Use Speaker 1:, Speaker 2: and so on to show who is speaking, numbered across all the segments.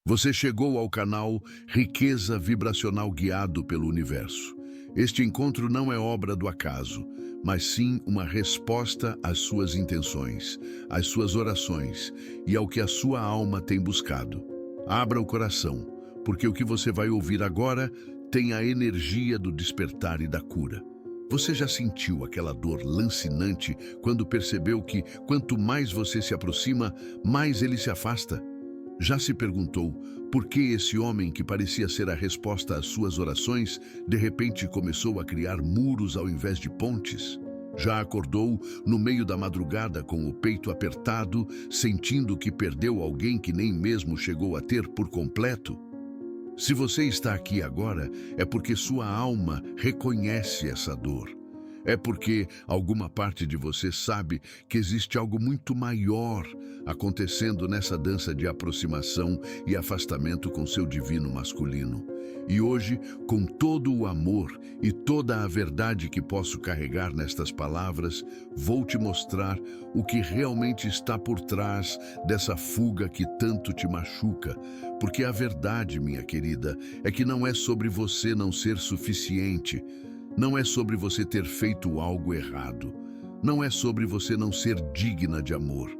Speaker 1: Você chegou ao canal Riqueza Vibracional Guiado pelo Universo. Este encontro não é obra do acaso, mas sim uma resposta às suas intenções, às suas orações e ao que a sua alma tem buscado. Abra o coração, porque o que você vai ouvir agora tem a energia do despertar e da cura. Você já sentiu aquela dor lancinante quando percebeu que, quanto mais você se aproxima, mais ele se afasta? Já se perguntou por que esse homem que parecia ser a resposta às suas orações, de repente começou a criar muros ao invés de pontes? Já acordou no meio da madrugada com o peito apertado, sentindo que perdeu alguém que nem mesmo chegou a ter por completo? Se você está aqui agora, é porque sua alma reconhece essa dor. É porque alguma parte de você sabe que existe algo muito maior acontecendo nessa dança de aproximação e afastamento com seu divino masculino. E hoje, com todo o amor e toda a verdade que posso carregar nestas palavras, vou te mostrar o que realmente está por trás dessa fuga que tanto te machuca. Porque a verdade, minha querida, é que não é sobre você não ser suficiente. Não é sobre você ter feito algo errado. Não é sobre você não ser digna de amor.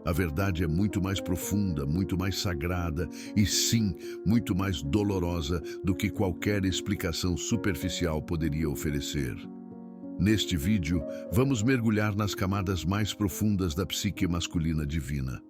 Speaker 1: A verdade é muito mais profunda, muito mais sagrada e, sim, muito mais dolorosa do que qualquer explicação superficial poderia oferecer. Neste vídeo, vamos mergulhar nas camadas mais profundas da psique masculina divina.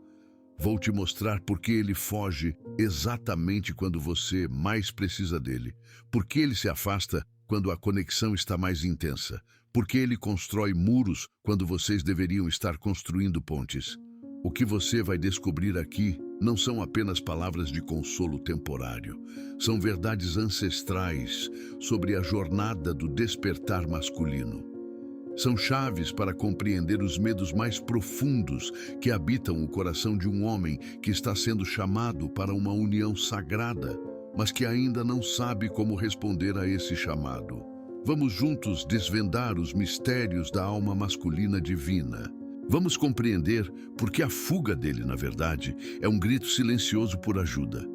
Speaker 1: Vou te mostrar por que ele foge exatamente quando você mais precisa dele, por que ele se afasta quando a conexão está mais intensa, porque ele constrói muros quando vocês deveriam estar construindo pontes. O que você vai descobrir aqui não são apenas palavras de consolo temporário, são verdades ancestrais sobre a jornada do despertar masculino. São chaves para compreender os medos mais profundos que habitam o coração de um homem que está sendo chamado para uma união sagrada, mas que ainda não sabe como responder a esse chamado. Vamos juntos desvendar os mistérios da alma masculina divina. Vamos compreender por que a fuga dele, na verdade, é um grito silencioso por ajuda.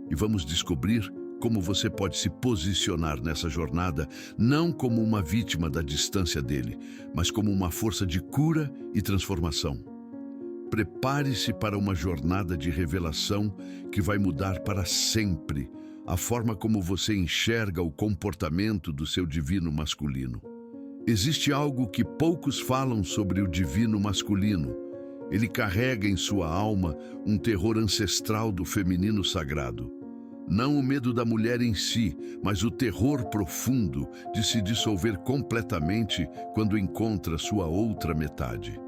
Speaker 1: E vamos descobrir como você pode se posicionar nessa jornada, não como uma vítima da distância dele, mas como uma força de cura e transformação. Prepare-se para uma jornada de revelação que vai mudar para sempre a forma como você enxerga o comportamento do seu divino masculino. Existe algo que poucos falam sobre o divino masculino. Ele carrega em sua alma um terror ancestral do feminino sagrado. Não o medo da mulher em si, mas o terror profundo de se dissolver completamente quando encontra sua outra metade.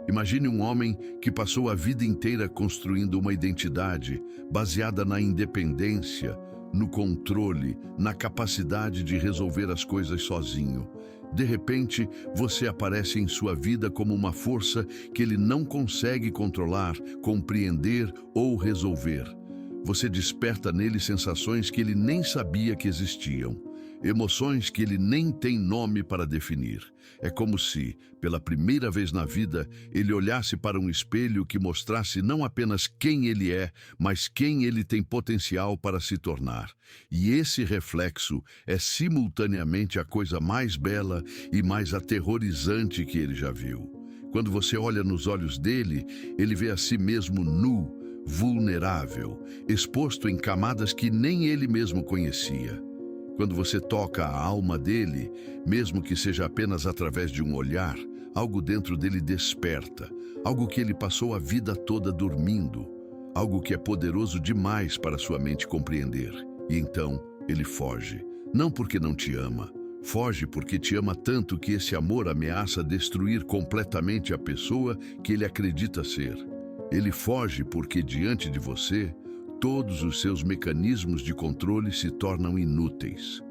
Speaker 1: Imagine um homem que passou a vida inteira construindo uma identidade baseada na independência, no controle, na capacidade de resolver as coisas sozinho. De repente, você aparece em sua vida como uma força que ele não consegue controlar, compreender ou resolver. Você desperta nele sensações que ele nem sabia que existiam, emoções que ele nem tem nome para definir. É como se, pela primeira vez na vida, ele olhasse para um espelho que mostrasse não apenas quem ele é, mas quem ele tem potencial para se tornar. E esse reflexo é simultaneamente a coisa mais bela e mais aterrorizante que ele já viu. Quando você olha nos olhos dele, ele vê a si mesmo nu, vulnerável, exposto em camadas que nem ele mesmo conhecia. Quando você toca a alma dele, mesmo que seja apenas através de um olhar, algo dentro dele desperta, algo que ele passou a vida toda dormindo, algo que é poderoso demais para sua mente compreender. E então ele foge, não porque não te ama, foge porque te ama tanto que esse amor ameaça destruir completamente a pessoa que ele acredita ser. Ele foge porque diante de você, todos os seus mecanismos de controle se tornam inúteis.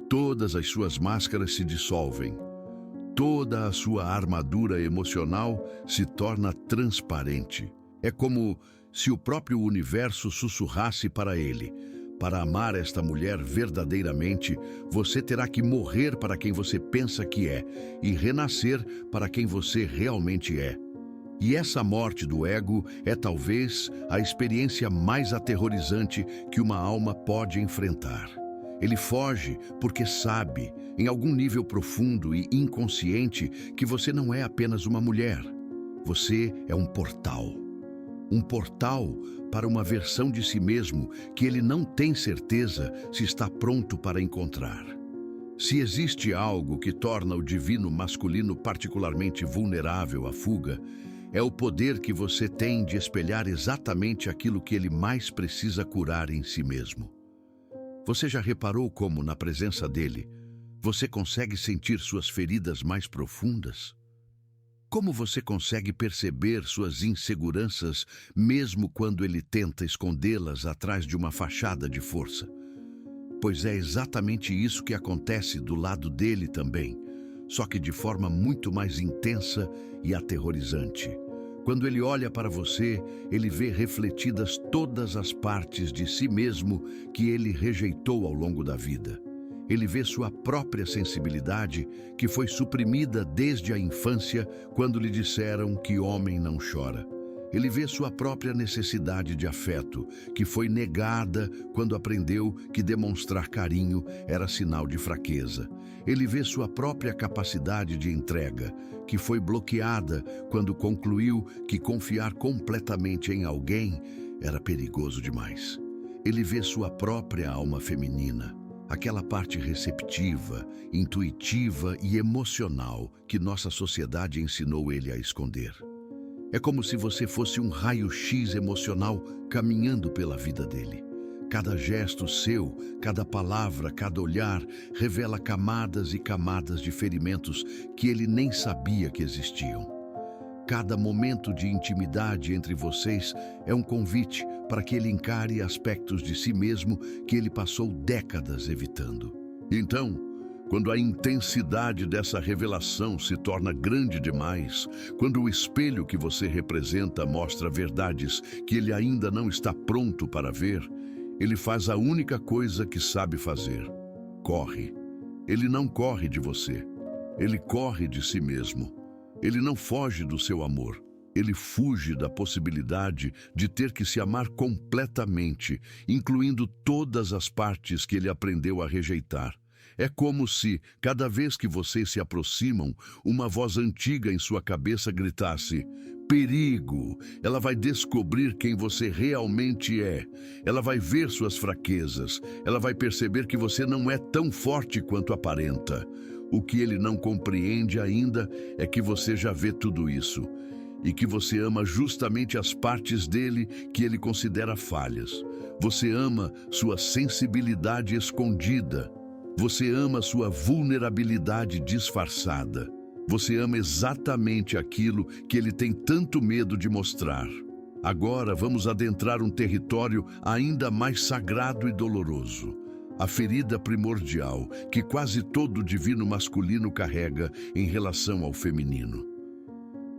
Speaker 1: Todas as suas máscaras se dissolvem. Toda a sua armadura emocional se torna transparente. É como se o próprio universo sussurrasse para ele: para amar esta mulher verdadeiramente, você terá que morrer para quem você pensa que é e renascer para quem você realmente é. E essa morte do ego é talvez a experiência mais aterrorizante que uma alma pode enfrentar. Ele foge porque sabe, em algum nível profundo e inconsciente, que você não é apenas uma mulher. Você é um portal. Um portal para uma versão de si mesmo que ele não tem certeza se está pronto para encontrar. Se existe algo que torna o divino masculino particularmente vulnerável à fuga, é o poder que você tem de espelhar exatamente aquilo que ele mais precisa curar em si mesmo. Você já reparou como, na presença dele, você consegue sentir suas feridas mais profundas? Como você consegue perceber suas inseguranças mesmo quando ele tenta escondê-las atrás de uma fachada de força? Pois é exatamente isso que acontece do lado dele também, só que de forma muito mais intensa e aterrorizante. Quando ele olha para você, ele vê refletidas todas as partes de si mesmo que ele rejeitou ao longo da vida. Ele vê sua própria sensibilidade, que foi suprimida desde a infância, quando lhe disseram que homem não chora. Ele vê sua própria necessidade de afeto, que foi negada quando aprendeu que demonstrar carinho era sinal de fraqueza. Ele vê sua própria capacidade de entrega, que foi bloqueada quando concluiu que confiar completamente em alguém era perigoso demais. Ele vê sua própria alma feminina, aquela parte receptiva, intuitiva e emocional que nossa sociedade ensinou ele a esconder. É como se você fosse um raio-x emocional caminhando pela vida dele. Cada gesto seu, cada palavra, cada olhar revela camadas e camadas de ferimentos que ele nem sabia que existiam. Cada momento de intimidade entre vocês é um convite para que ele encare aspectos de si mesmo que ele passou décadas evitando. Então, quando a intensidade dessa revelação se torna grande demais, quando o espelho que você representa mostra verdades que ele ainda não está pronto para ver, ele faz a única coisa que sabe fazer: corre. Ele não corre de você, ele corre de si mesmo. Ele não foge do seu amor, ele fuge da possibilidade de ter que se amar completamente, incluindo todas as partes que ele aprendeu a rejeitar. É como se, cada vez que vocês se aproximam, uma voz antiga em sua cabeça gritasse: perigo! Ela vai descobrir quem você realmente é. Ela vai ver suas fraquezas. Ela vai perceber que você não é tão forte quanto aparenta. O que ele não compreende ainda é que você já vê tudo isso e que você ama justamente as partes dele que ele considera falhas. Você ama sua sensibilidade escondida. Você ama sua vulnerabilidade disfarçada. Você ama exatamente aquilo que ele tem tanto medo de mostrar. Agora vamos adentrar um território ainda mais sagrado e doloroso. A ferida primordial que quase todo divino masculino carrega em relação ao feminino.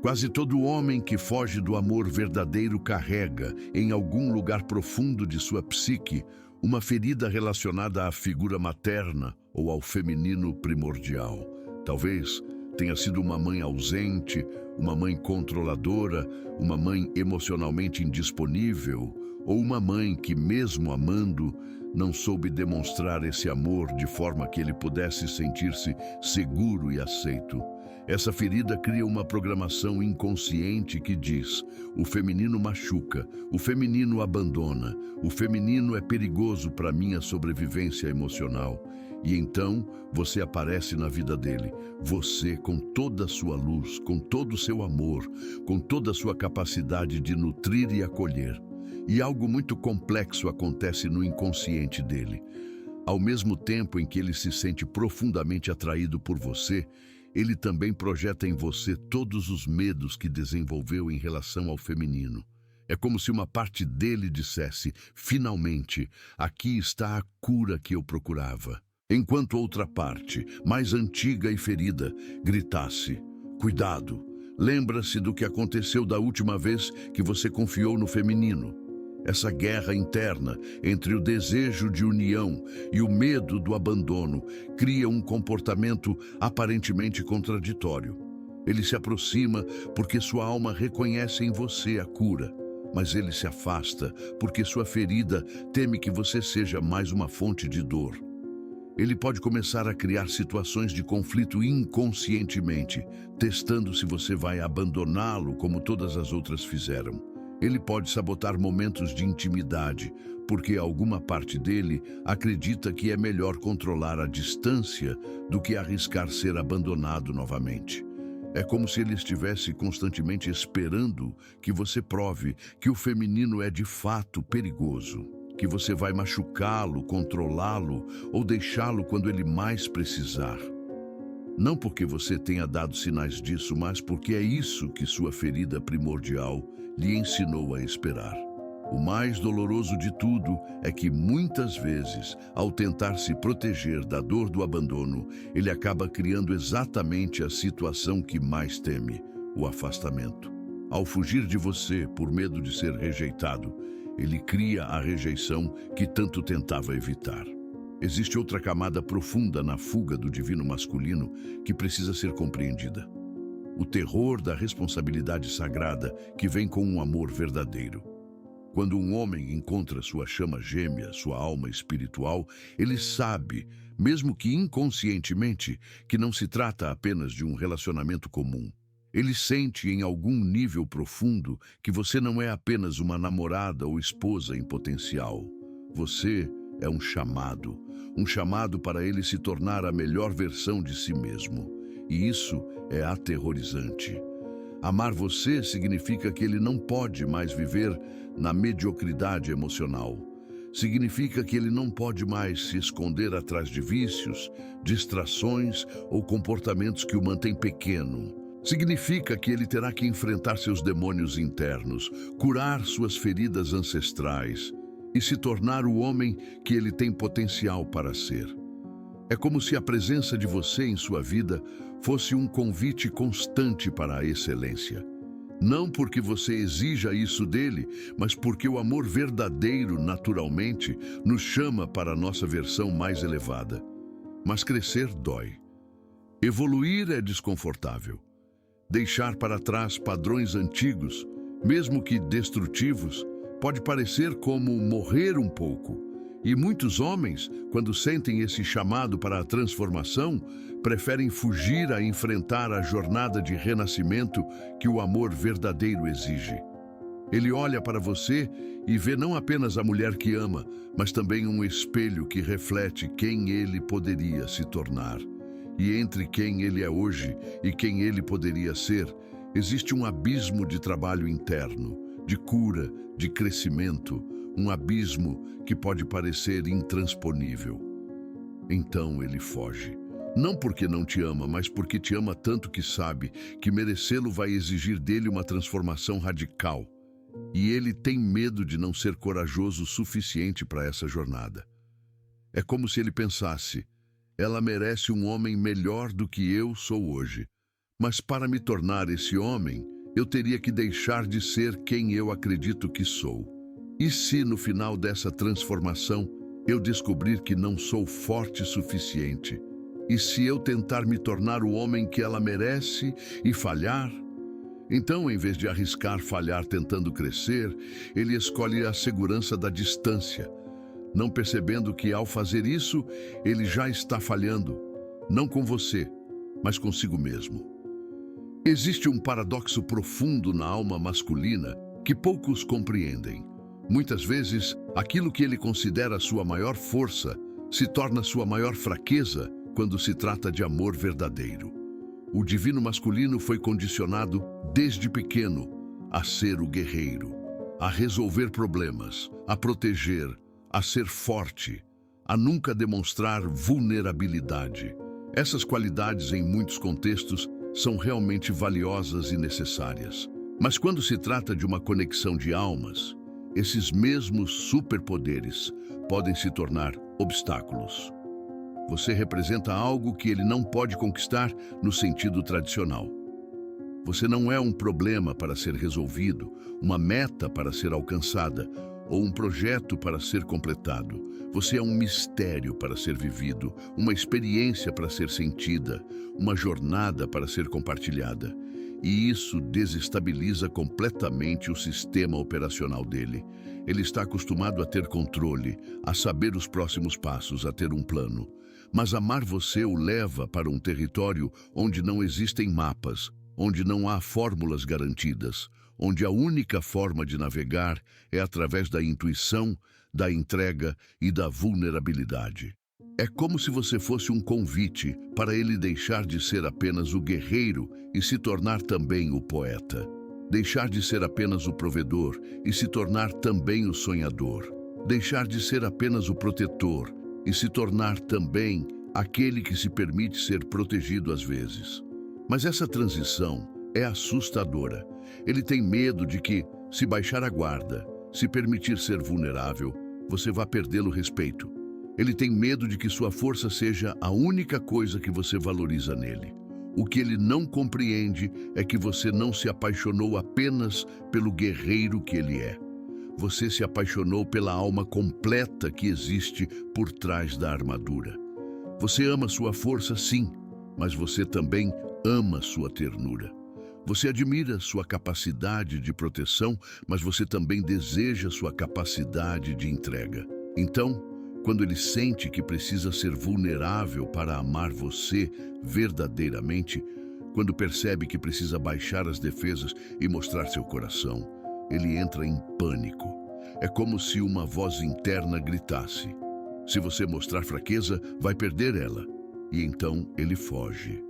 Speaker 1: Quase todo homem que foge do amor verdadeiro carrega, em algum lugar profundo de sua psique, uma ferida relacionada à figura materna ou ao feminino primordial. Talvez tenha sido uma mãe ausente, uma mãe controladora, uma mãe emocionalmente indisponível, ou uma mãe que, mesmo amando, não soube demonstrar esse amor de forma que ele pudesse sentir-se seguro e aceito. Essa ferida cria uma programação inconsciente que diz: o feminino machuca, o feminino abandona, o feminino é perigoso para minha sobrevivência emocional. E então você aparece na vida dele, você com toda a sua luz, com todo o seu amor, com toda a sua capacidade de nutrir e acolher. E algo muito complexo acontece no inconsciente dele. Ao mesmo tempo em que ele se sente profundamente atraído por você, ele também projeta em você todos os medos que desenvolveu em relação ao feminino. É como se uma parte dele dissesse: finalmente, aqui está a cura que eu procurava. Enquanto outra parte, mais antiga e ferida, gritasse: cuidado, lembra-se do que aconteceu da última vez que você confiou no feminino. Essa guerra interna entre o desejo de união e o medo do abandono cria um comportamento aparentemente contraditório. Ele se aproxima porque sua alma reconhece em você a cura, mas ele se afasta porque sua ferida teme que você seja mais uma fonte de dor. Ele pode começar a criar situações de conflito inconscientemente, testando se você vai abandoná-lo como todas as outras fizeram. Ele pode sabotar momentos de intimidade, porque alguma parte dele acredita que é melhor controlar a distância do que arriscar ser abandonado novamente. É como se ele estivesse constantemente esperando que você prove que o feminino é de fato perigoso, que você vai machucá-lo, controlá-lo ou deixá-lo quando ele mais precisar. Não porque você tenha dado sinais disso, mas porque é isso que sua ferida primordial lhe ensinou a esperar. O mais doloroso de tudo é que muitas vezes, ao tentar se proteger da dor do abandono, ele acaba criando exatamente a situação que mais teme, o afastamento. Ao fugir de você por medo de ser rejeitado, ele cria a rejeição que tanto tentava evitar. Existe outra camada profunda na fuga do divino masculino que precisa ser compreendida. O terror da responsabilidade sagrada que vem com um amor verdadeiro. Quando um homem encontra sua chama gêmea, sua alma espiritual, ele sabe, mesmo que inconscientemente, que não se trata apenas de um relacionamento comum. Ele sente em algum nível profundo que você não é apenas uma namorada ou esposa em potencial. Você é um chamado para ele se tornar a melhor versão de si mesmo. E isso é aterrorizante. Amar você significa que ele não pode mais viver na mediocridade emocional. Significa que ele não pode mais se esconder atrás de vícios, distrações ou comportamentos que o mantêm pequeno. Significa que ele terá que enfrentar seus demônios internos, curar suas feridas ancestrais e se tornar o homem que ele tem potencial para ser. É como se a presença de você em sua vida fosse um convite constante para a excelência. Não porque você exija isso dele, mas porque o amor verdadeiro, naturalmente, nos chama para a nossa versão mais elevada. Mas crescer dói. Evoluir é desconfortável. Deixar para trás padrões antigos, mesmo que destrutivos, pode parecer como morrer um pouco. E muitos homens, quando sentem esse chamado para a transformação, preferem fugir a enfrentar a jornada de renascimento que o amor verdadeiro exige. Ele olha para você e vê não apenas a mulher que ama, mas também um espelho que reflete quem ele poderia se tornar. E entre quem ele é hoje e quem ele poderia ser, existe um abismo de trabalho interno, de cura, de crescimento, um abismo que pode parecer intransponível. Então ele foge. Não porque não te ama, mas porque te ama tanto que sabe que merecê-lo vai exigir dele uma transformação radical. E ele tem medo de não ser corajoso o suficiente para essa jornada. É como se ele pensasse: ela merece um homem melhor do que eu sou hoje. Mas para me tornar esse homem, eu teria que deixar de ser quem eu acredito que sou. E se no final dessa transformação eu descobrir que não sou forte o suficiente? E se eu tentar me tornar o homem que ela merece e falhar? Então, em vez de arriscar falhar tentando crescer, ele escolhe a segurança da distância, não percebendo que ao fazer isso, ele já está falhando, não com você, mas consigo mesmo. Existe um paradoxo profundo na alma masculina que poucos compreendem. Muitas vezes, aquilo que ele considera sua maior força se torna sua maior fraqueza quando se trata de amor verdadeiro. O divino masculino foi condicionado desde pequeno a ser o guerreiro, a resolver problemas, a proteger, a ser forte, a nunca demonstrar vulnerabilidade. Essas qualidades, em muitos contextos, são realmente valiosas e necessárias. Mas quando se trata de uma conexão de almas, esses mesmos superpoderes podem se tornar obstáculos. Você representa algo que ele não pode conquistar no sentido tradicional. Você não é um problema para ser resolvido, uma meta para ser alcançada, ou um projeto para ser completado. Você é um mistério para ser vivido, uma experiência para ser sentida, uma jornada para ser compartilhada. E isso desestabiliza completamente o sistema operacional dele. Ele está acostumado a ter controle, a saber os próximos passos, a ter um plano. Mas amar você o leva para um território onde não existem mapas, onde não há fórmulas garantidas, onde a única forma de navegar é através da intuição, da entrega e da vulnerabilidade. É como se você fosse um convite para ele deixar de ser apenas o guerreiro e se tornar também o poeta. Deixar de ser apenas o provedor e se tornar também o sonhador. Deixar de ser apenas o protetor e se tornar também aquele que se permite ser protegido às vezes. Mas essa transição é assustadora. Ele tem medo de que, se baixar a guarda, se permitir ser vulnerável, você vá perdê-lo respeito. Ele tem medo de que sua força seja a única coisa que você valoriza nele. O que ele não compreende é que você não se apaixonou apenas pelo guerreiro que ele é. Você se apaixonou pela alma completa que existe por trás da armadura. Você ama sua força, sim, mas você também ama sua ternura. Você admira sua capacidade de proteção, mas você também deseja sua capacidade de entrega. Então, quando ele sente que precisa ser vulnerável para amar você verdadeiramente, quando percebe que precisa baixar as defesas e mostrar seu coração, ele entra em pânico. É como se uma voz interna gritasse: se você mostrar fraqueza, vai perder ela. E então ele foge.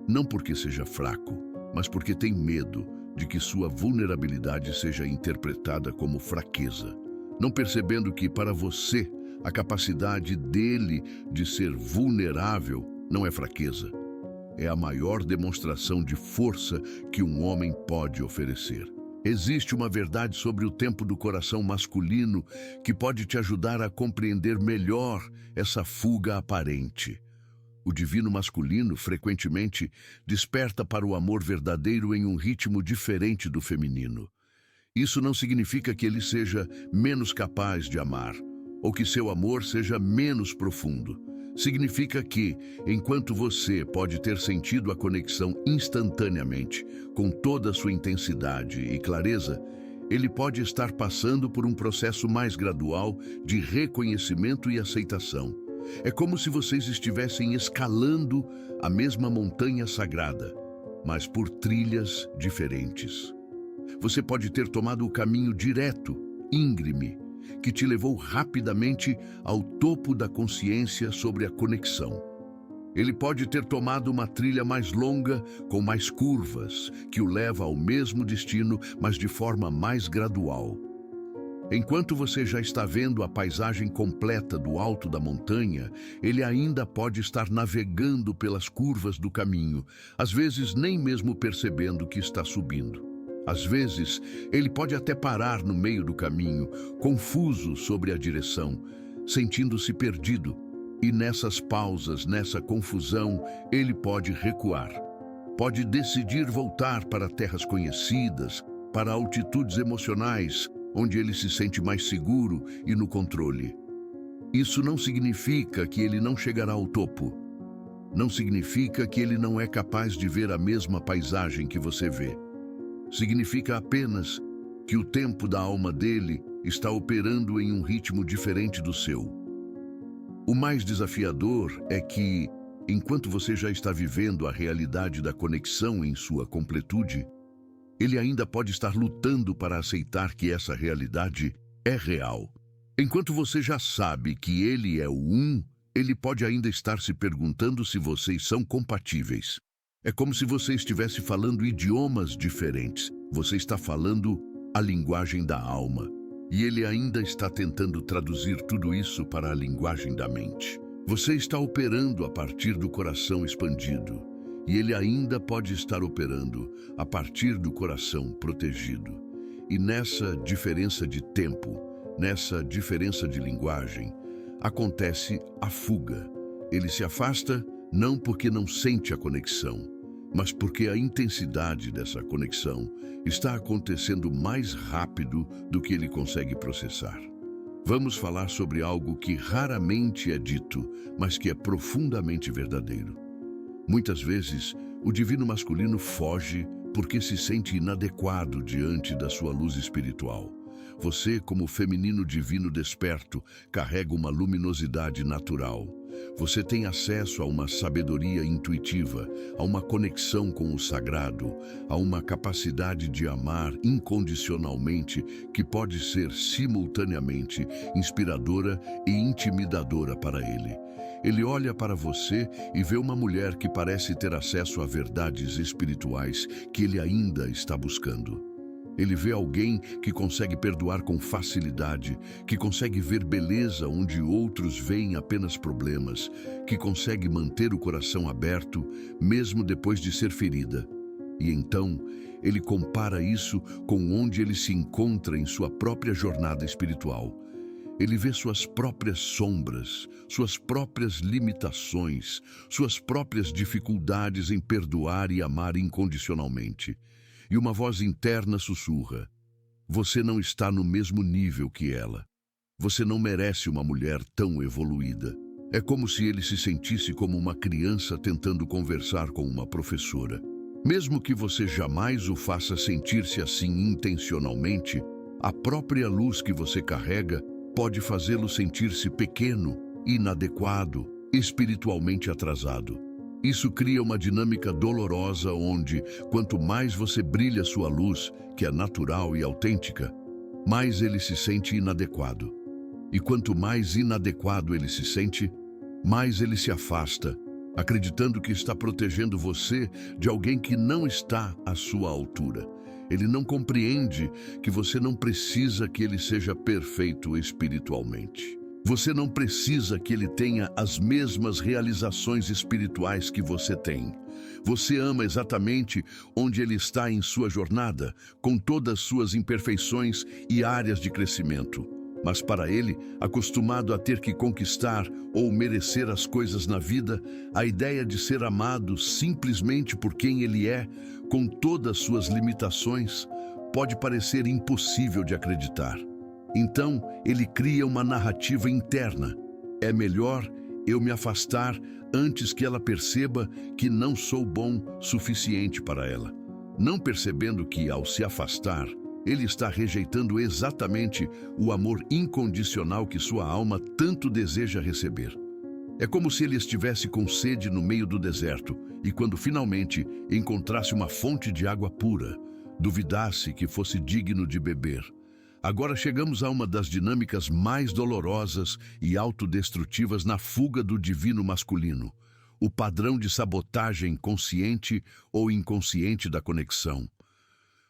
Speaker 1: Não porque seja fraco, mas porque tem medo de que sua vulnerabilidade seja interpretada como fraqueza. Não percebendo que, para você, a capacidade dele de ser vulnerável não é fraqueza. É a maior demonstração de força que um homem pode oferecer. Existe uma verdade sobre o tempo do coração masculino que pode te ajudar a compreender melhor essa fuga aparente. O divino masculino, frequentemente, desperta para o amor verdadeiro em um ritmo diferente do feminino. Isso não significa que ele seja menos capaz de amar, ou que seu amor seja menos profundo. Significa que, enquanto você pode ter sentido a conexão instantaneamente, com toda a sua intensidade e clareza, ele pode estar passando por um processo mais gradual de reconhecimento e aceitação. É como se vocês estivessem escalando a mesma montanha sagrada, mas por trilhas diferentes. Você pode ter tomado o caminho direto, íngreme, que te levou rapidamente ao topo da consciência sobre a conexão. Ele pode ter tomado uma trilha mais longa, com mais curvas, que o leva ao mesmo destino, mas de forma mais gradual. Enquanto você já está vendo a paisagem completa do alto da montanha, ele ainda pode estar navegando pelas curvas do caminho, às vezes nem mesmo percebendo que está subindo. Às vezes, ele pode até parar no meio do caminho, confuso sobre a direção, sentindo-se perdido. E nessas pausas, nessa confusão, ele pode recuar. Pode decidir voltar para terras conhecidas, para altitudes emocionais, onde ele se sente mais seguro e no controle. Isso não significa que ele não chegará ao topo. Não significa que ele não é capaz de ver a mesma paisagem que você vê. Significa apenas que o tempo da alma dele está operando em um ritmo diferente do seu. O mais desafiador é que, enquanto você já está vivendo a realidade da conexão em sua completude, ele ainda pode estar lutando para aceitar que essa realidade é real. Enquanto você já sabe que ele é o um, ele pode ainda estar se perguntando se vocês são compatíveis. É como se você estivesse falando idiomas diferentes. Você está falando a linguagem da alma. E ele ainda está tentando traduzir tudo isso para a linguagem da mente. Você está operando a partir do coração expandido. E ele ainda pode estar operando a partir do coração protegido. E nessa diferença de tempo, nessa diferença de linguagem, acontece a fuga. Ele se afasta não porque não sente a conexão, mas porque a intensidade dessa conexão está acontecendo mais rápido do que ele consegue processar. Vamos falar sobre algo que raramente é dito, mas que é profundamente verdadeiro. Muitas vezes, o divino masculino foge porque se sente inadequado diante da sua luz espiritual. Você, como feminino divino desperto, carrega uma luminosidade natural. Você tem acesso a uma sabedoria intuitiva, a uma conexão com o sagrado, a uma capacidade de amar incondicionalmente que pode ser simultaneamente inspiradora e intimidadora para ele. Ele olha para você e vê uma mulher que parece ter acesso a verdades espirituais que ele ainda está buscando. Ele vê alguém que consegue perdoar com facilidade, que consegue ver beleza onde outros veem apenas problemas, que consegue manter o coração aberto mesmo depois de ser ferida. E então, ele compara isso com onde ele se encontra em sua própria jornada espiritual. Ele vê suas próprias sombras, suas próprias limitações, suas próprias dificuldades em perdoar e amar incondicionalmente. E uma voz interna sussurra: você não está no mesmo nível que ela. Você não merece uma mulher tão evoluída. É como se ele se sentisse como uma criança tentando conversar com uma professora. Mesmo que você jamais o faça sentir-se assim intencionalmente, a própria luz que você carrega pode fazê-lo sentir-se pequeno, inadequado, espiritualmente atrasado. Isso cria uma dinâmica dolorosa onde, quanto mais você brilha sua luz, que é natural e autêntica, mais ele se sente inadequado. E quanto mais inadequado ele se sente, mais ele se afasta, acreditando que está protegendo você de alguém que não está à sua altura. Ele não compreende que você não precisa que ele seja perfeito espiritualmente. Você não precisa que ele tenha as mesmas realizações espirituais que você tem. Você ama exatamente onde ele está em sua jornada, com todas suas imperfeições e áreas de crescimento. Mas para ele, acostumado a ter que conquistar ou merecer as coisas na vida, a ideia de ser amado simplesmente por quem ele é, com todas suas limitações, pode parecer impossível de acreditar. Então, ele cria uma narrativa interna. É melhor eu me afastar antes que ela perceba que não sou bom suficiente para ela. Não percebendo que, ao se afastar, ele está rejeitando exatamente o amor incondicional que sua alma tanto deseja receber. É como se ele estivesse com sede no meio do deserto e, quando finalmente encontrasse uma fonte de água pura, duvidasse que fosse digno de beber. Agora chegamos a uma das dinâmicas mais dolorosas e autodestrutivas na fuga do divino masculino, o padrão de sabotagem consciente ou inconsciente da conexão.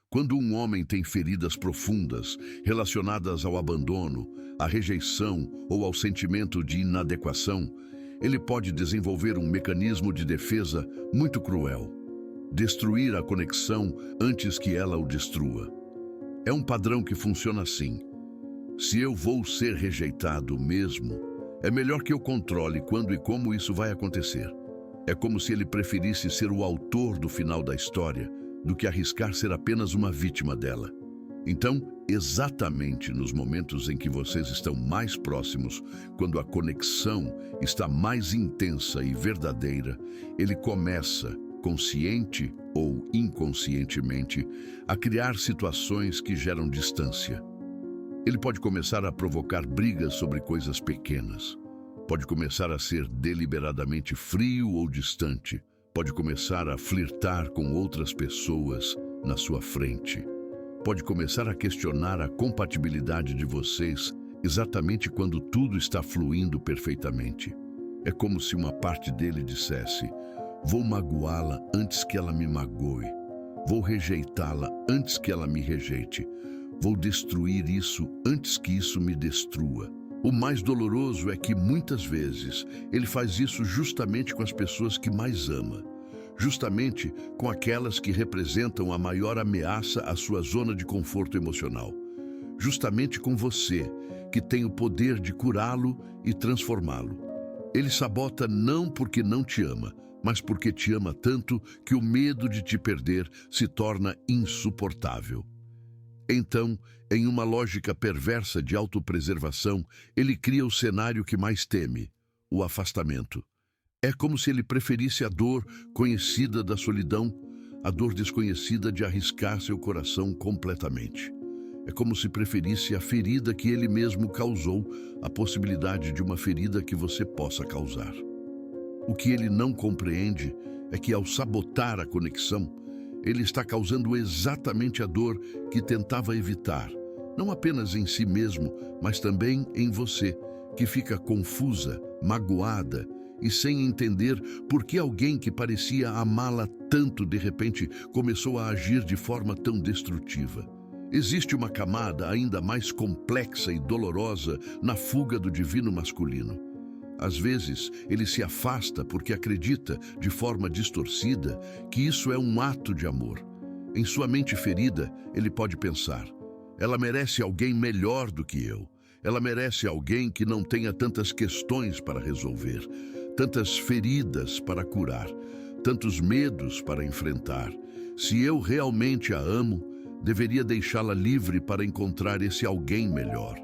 Speaker 1: Quando um homem tem feridas profundas relacionadas ao abandono, à rejeição ou ao sentimento de inadequação, ele pode desenvolver um mecanismo de defesa muito cruel: destruir a conexão antes que ela o destrua. É um padrão que funciona assim: se eu vou ser rejeitado mesmo, é melhor que eu controle quando e como isso vai acontecer. É como se ele preferisse ser o autor do final da história do que arriscar ser apenas uma vítima dela. Então, exatamente nos momentos em que vocês estão mais próximos, quando a conexão está mais intensa e verdadeira, ele começa, consciente ou inconscientemente, a criar situações que geram distância. Ele pode começar a provocar brigas sobre coisas pequenas. Pode começar a ser deliberadamente frio ou distante. Pode começar a flertar com outras pessoas na sua frente. Pode começar a questionar a compatibilidade de vocês exatamente quando tudo está fluindo perfeitamente. É como se uma parte dele dissesse: vou magoá-la antes que ela me magoe. Vou rejeitá-la antes que ela me rejeite. Vou destruir isso antes que isso me destrua. O mais doloroso é que, muitas vezes, ele faz isso justamente com as pessoas que mais ama. Justamente com aquelas que representam a maior ameaça à sua zona de conforto emocional. Justamente com você, que tem o poder de curá-lo e transformá-lo. Ele sabota não porque não te ama, mas porque te ama tanto que o medo de te perder se torna insuportável. Então, em uma lógica perversa de autopreservação, ele cria o cenário que mais teme: o afastamento. É como se ele preferisse a dor conhecida da solidão, a dor desconhecida de arriscar seu coração completamente. É como se preferisse a ferida que ele mesmo causou, a possibilidade de uma ferida que você possa causar. O que ele não compreende é que, ao sabotar a conexão, ele está causando exatamente a dor que tentava evitar, não apenas em si mesmo, mas também em você, que fica confusa, magoada e sem entender por que alguém que parecia amá-la tanto de repente começou a agir de forma tão destrutiva. Existe uma camada ainda mais complexa e dolorosa na fuga do divino masculino. Às vezes, ele se afasta porque acredita, de forma distorcida, que isso é um ato de amor. Em sua mente ferida, ele pode pensar: ela merece alguém melhor do que eu. Ela merece alguém que não tenha tantas questões para resolver, tantas feridas para curar, tantos medos para enfrentar. Se eu realmente a amo, deveria deixá-la livre para encontrar esse alguém melhor.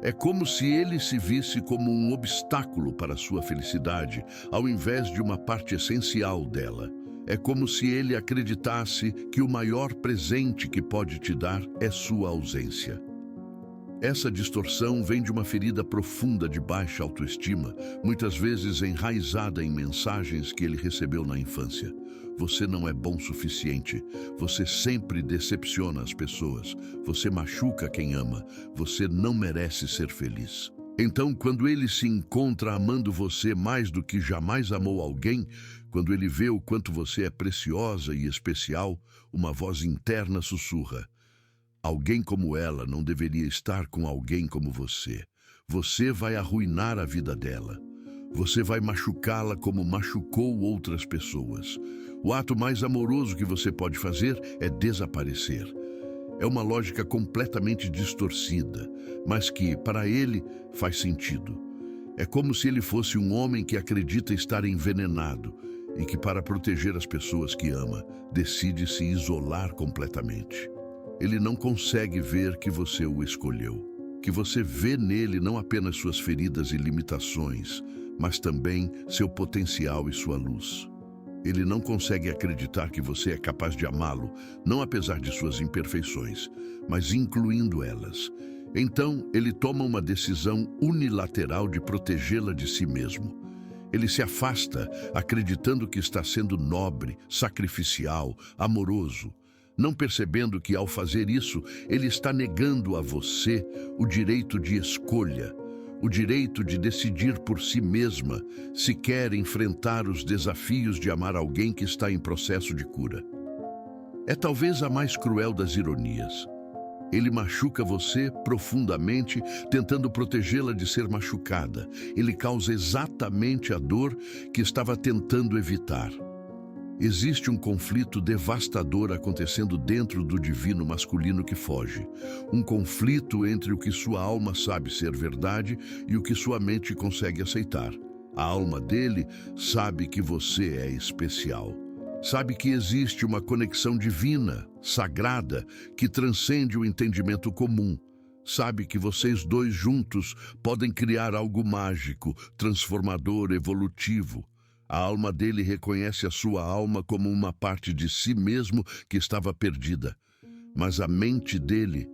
Speaker 1: É como se ele se visse como um obstáculo para sua felicidade, ao invés de uma parte essencial dela. É como se ele acreditasse que o maior presente que pode te dar é sua ausência. Essa distorção vem de uma ferida profunda de baixa autoestima, muitas vezes enraizada em mensagens que ele recebeu na infância. Você não é bom o suficiente. Você sempre decepciona as pessoas. Você machuca quem ama. Você não merece ser feliz. Então, quando ele se encontra amando você mais do que jamais amou alguém, quando ele vê o quanto você é preciosa e especial, uma voz interna sussurra: alguém como ela não deveria estar com alguém como você. Você vai arruinar a vida dela. Você vai machucá-la como machucou outras pessoas. O ato mais amoroso que você pode fazer é desaparecer. É uma lógica completamente distorcida, mas que, para ele, faz sentido. É como se ele fosse um homem que acredita estar envenenado e que, para proteger as pessoas que ama, decide se isolar completamente. Ele não consegue ver que você o escolheu, que você vê nele não apenas suas feridas e limitações, mas também seu potencial e sua luz. Ele não consegue acreditar que você é capaz de amá-lo, não apesar de suas imperfeições, mas incluindo elas. Então, ele toma uma decisão unilateral de protegê-la de si mesmo. Ele se afasta, acreditando que está sendo nobre, sacrificial, amoroso, não percebendo que, ao fazer isso, ele está negando a você o direito de escolha, o direito de decidir por si mesma se quer enfrentar os desafios de amar alguém que está em processo de cura. É talvez a mais cruel das ironias. Ele machuca você profundamente, tentando protegê-la de ser machucada. Ele causa exatamente a dor que estava tentando evitar. Existe um conflito devastador acontecendo dentro do divino masculino que foge. Um conflito entre o que sua alma sabe ser verdade e o que sua mente consegue aceitar. A alma dele sabe que você é especial. Sabe que existe uma conexão divina, sagrada, que transcende o entendimento comum. Sabe que vocês dois juntos podem criar algo mágico, transformador, evolutivo. A alma dele reconhece a sua alma como uma parte de si mesmo que estava perdida. Mas a mente dele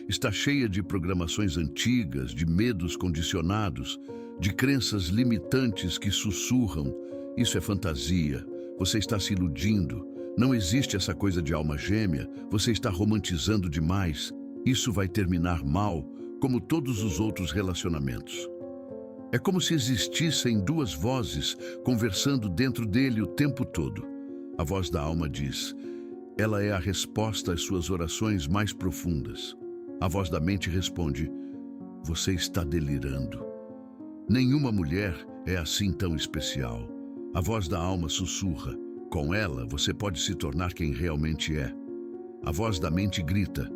Speaker 1: está cheia de programações antigas, de medos condicionados, de crenças limitantes que sussurram: isso é fantasia, você está se iludindo, não existe essa coisa de alma gêmea, você está romantizando demais, isso vai terminar mal, como todos os outros relacionamentos. É como se existissem duas vozes conversando dentro dele o tempo todo. A voz da alma diz: ela é a resposta às suas orações mais profundas. A voz da mente responde: você está delirando. Nenhuma mulher é assim tão especial. A voz da alma sussurra: com ela você pode se tornar quem realmente é. A voz da mente grita: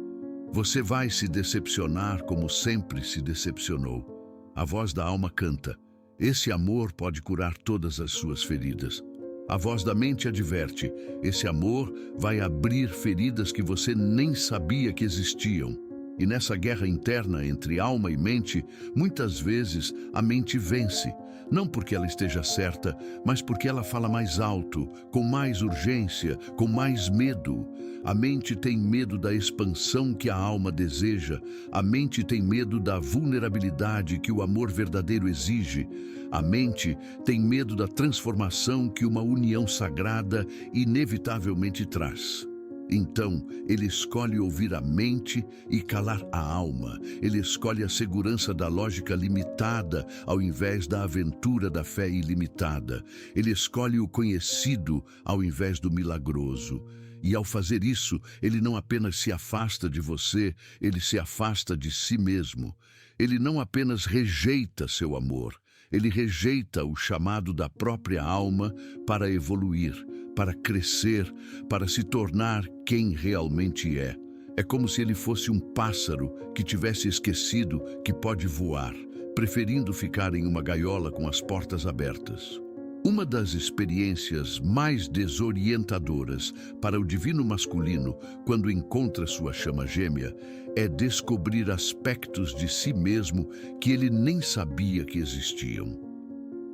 Speaker 1: você vai se decepcionar como sempre se decepcionou. A voz da alma canta: esse amor pode curar todas as suas feridas. A voz da mente adverte: esse amor vai abrir feridas que você nem sabia que existiam. E nessa guerra interna entre alma e mente, muitas vezes a mente vence. Não porque ela esteja certa, mas porque ela fala mais alto, com mais urgência, com mais medo. A mente tem medo da expansão que a alma deseja. A mente tem medo da vulnerabilidade que o amor verdadeiro exige. A mente tem medo da transformação que uma união sagrada inevitavelmente traz. Então, ele escolhe ouvir a mente e calar a alma. Ele escolhe a segurança da lógica limitada ao invés da aventura da fé ilimitada. Ele escolhe o conhecido ao invés do milagroso. E ao fazer isso, ele não apenas se afasta de você, ele se afasta de si mesmo. Ele não apenas rejeita seu amor, ele rejeita o chamado da própria alma para evoluir, para crescer, para se tornar quem realmente é. É como se ele fosse um pássaro que tivesse esquecido que pode voar, preferindo ficar em uma gaiola com as portas abertas. Uma das experiências mais desorientadoras para o divino masculino, quando encontra sua chama gêmea, é descobrir aspectos de si mesmo que ele nem sabia que existiam.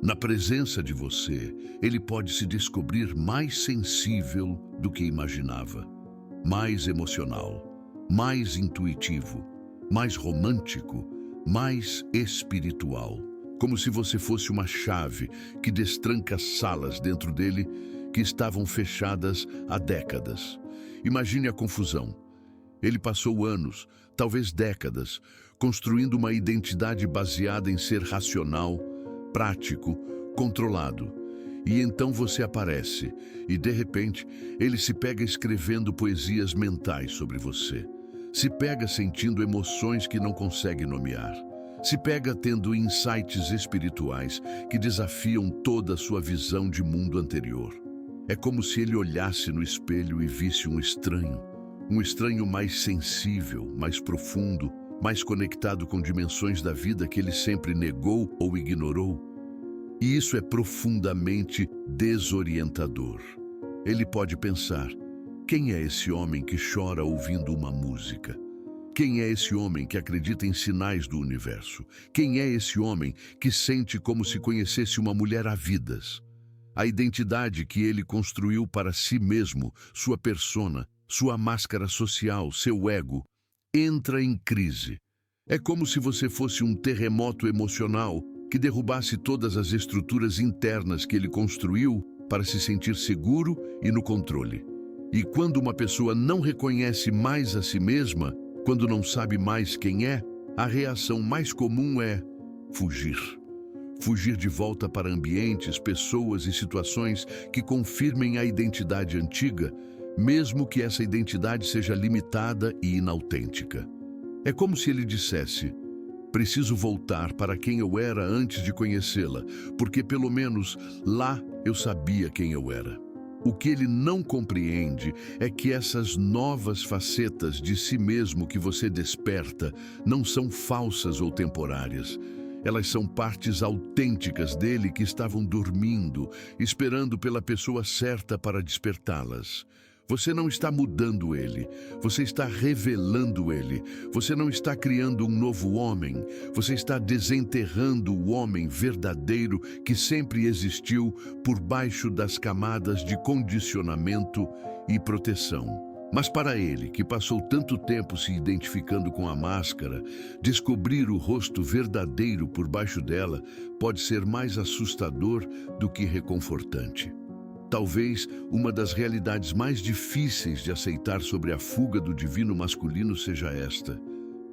Speaker 1: Na presença de você, ele pode se descobrir mais sensível do que imaginava, mais emocional, mais intuitivo, mais romântico, mais espiritual. Como se você fosse uma chave que destranca salas dentro dele que estavam fechadas há décadas. Imagine a confusão. Ele passou anos, talvez décadas, construindo uma identidade baseada em ser racional, prático, controlado. E então você aparece, e de repente ele se pega escrevendo poesias mentais sobre você. Se pega sentindo emoções que não consegue nomear. Se pega tendo insights espirituais que desafiam toda a sua visão de mundo anterior. É como se ele olhasse no espelho e visse um estranho mais sensível, mais profundo, mais conectado com dimensões da vida que ele sempre negou ou ignorou. E isso é profundamente desorientador. Ele pode pensar: quem é esse homem que chora ouvindo uma música? Quem é esse homem que acredita em sinais do universo? Quem é esse homem que sente como se conhecesse uma mulher há vidas? A identidade que ele construiu para si mesmo, sua persona, sua máscara social, seu ego, entra em crise. É como se você fosse um terremoto emocional que derrubasse todas as estruturas internas que ele construiu para se sentir seguro e no controle. E quando uma pessoa não reconhece mais a si mesma, quando não sabe mais quem é, a reação mais comum é fugir. Fugir de volta para ambientes, pessoas e situações que confirmem a identidade antiga, mesmo que essa identidade seja limitada e inautêntica. É como se ele dissesse: preciso voltar para quem eu era antes de conhecê-la, porque pelo menos lá eu sabia quem eu era. O que ele não compreende é que essas novas facetas de si mesmo que você desperta não são falsas ou temporárias. Elas são partes autênticas dele que estavam dormindo, esperando pela pessoa certa para despertá-las. Você não está mudando ele, você está revelando ele. Você não está criando um novo homem, você está desenterrando o homem verdadeiro que sempre existiu por baixo das camadas de condicionamento e proteção. Mas para ele, que passou tanto tempo se identificando com a máscara, descobrir o rosto verdadeiro por baixo dela pode ser mais assustador do que reconfortante. Talvez uma das realidades mais difíceis de aceitar sobre a fuga do divino masculino seja esta.